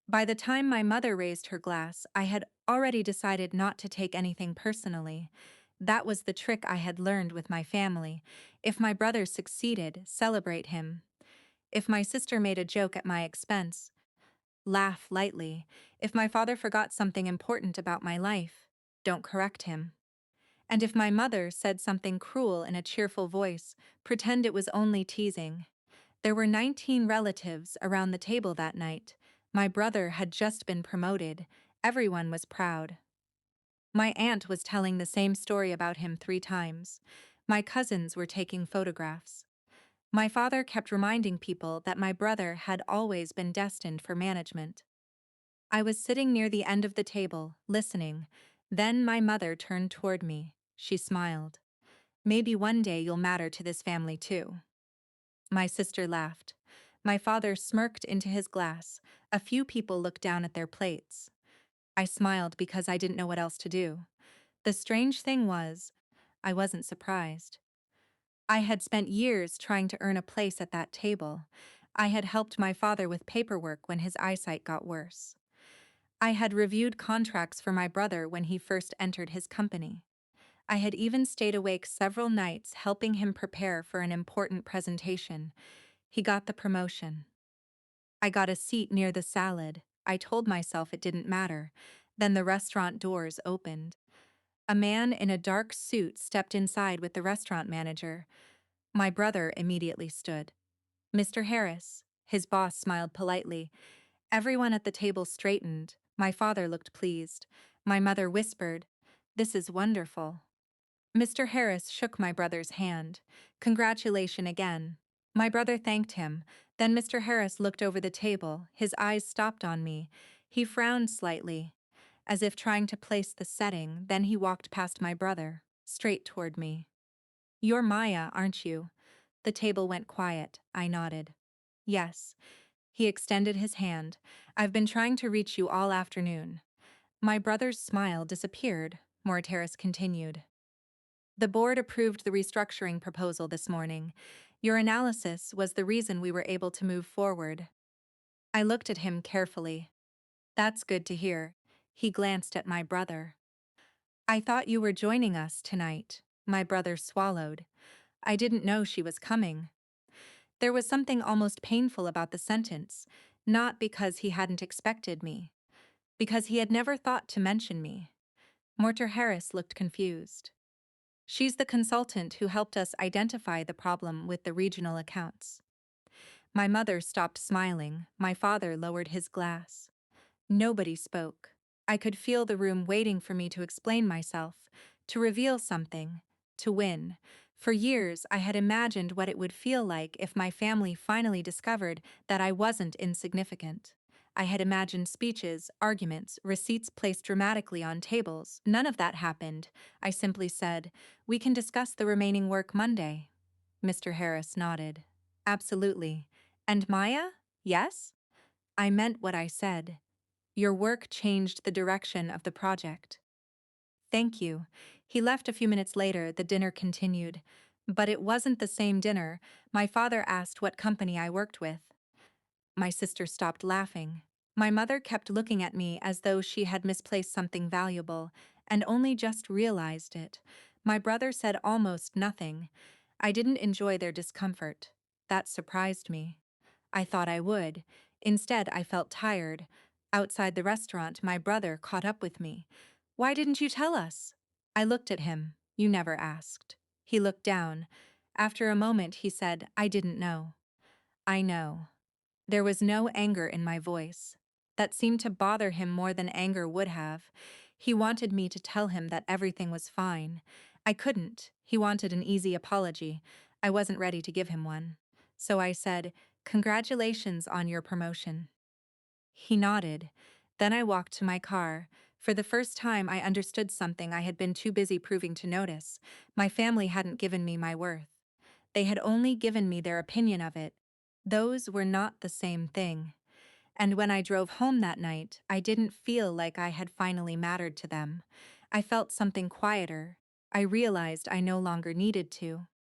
By the time my mother raised her glass, I had already decided not to take anything personally. That was the trick I had learned with my family. If my brother succeeded, celebrate him. If my sister made a joke at my expense, laugh lightly. If my father forgot something important about my life, don't correct him. And if my mother said something cruel in a cheerful voice, pretend it was only teasing. There were 19 relatives around the table that night. My brother had just been promoted. Everyone was proud. My aunt was telling the same story about him 3 times. My cousins were taking photographs. My father kept reminding people that my brother had always been destined for management. I was sitting near the end of the table, listening. Then my mother turned toward me. She smiled. Maybe one day you'll matter to this family too. My sister laughed. My father smirked into his glass. A few people looked down at their plates. I smiled because I didn't know what else to do. The strange thing was, I wasn't surprised. I had spent years trying to earn a place at that table. I had helped my father with paperwork when his eyesight got worse. I had reviewed contracts for my brother when he first entered his company. I had even stayed awake several nights helping him prepare for an important presentation. He got the promotion. I got a seat near the salad. I told myself it didn't matter. Then the restaurant doors opened. A man in a dark suit stepped inside with the restaurant manager. My brother immediately stood. "Mr. Harris." His boss smiled politely. Everyone at the table straightened. My father looked pleased. My mother whispered, "This is wonderful." Mr. Harris shook my brother's hand. "Congratulations again." My brother thanked him. Then Mr. Harris looked over the table. His eyes stopped on me. He frowned slightly, as if trying to place the setting. Then he walked past my brother, straight toward me. "You're Maya, aren't you?" The table went quiet. I nodded. "Yes." He extended his hand. "I've been trying to reach you all afternoon." My brother's smile disappeared. Mortaris continued. "The board approved the restructuring proposal this morning. Your analysis was the reason we were able to move forward." I looked at him carefully. "That's good to hear." He glanced at my brother. "I thought you were joining us tonight." My brother swallowed. "I didn't know she was coming." There was something almost painful about the sentence, not because he hadn't expected me, because he had never thought to mention me. Mortar Harris looked confused. "She's the consultant who helped us identify the problem with the regional accounts." My mother stopped smiling. My father lowered his glass. Nobody spoke. I could feel the room waiting for me to explain myself, to reveal something, to win. For years, I had imagined what it would feel like if my family finally discovered that I wasn't insignificant. I had imagined speeches, arguments, receipts placed dramatically on tables. None of that happened. I simply said, "We can discuss the remaining work Monday." Mr. Harris nodded. "Absolutely. And Maya? Yes?" I meant what I said. Your work changed the direction of the project. "Thank you." He left a few minutes later. The dinner continued. But it wasn't the same dinner. My father asked what company I worked with. My sister stopped laughing. My mother kept looking at me as though she had misplaced something valuable, and only just realized it. My brother said almost nothing. I didn't enjoy their discomfort. That surprised me. I thought I would. Instead, I felt tired. Outside the restaurant, my brother caught up with me. "Why didn't you tell us?" I looked at him. "You never asked." He looked down. After a moment, he said, "I didn't know." "I know." There was no anger in my voice. That seemed to bother him more than anger would have. He wanted me to tell him that everything was fine. I couldn't. He wanted an easy apology. I wasn't ready to give him one. So I said, "Congratulations on your promotion." He nodded. Then I walked to my car. For the first time, I understood something I had been too busy proving to notice. My family hadn't given me my worth. They had only given me their opinion of it. Those were not the same thing. And when I drove home that night, I didn't feel like I had finally mattered to them. I felt something quieter. I realized I no longer needed to.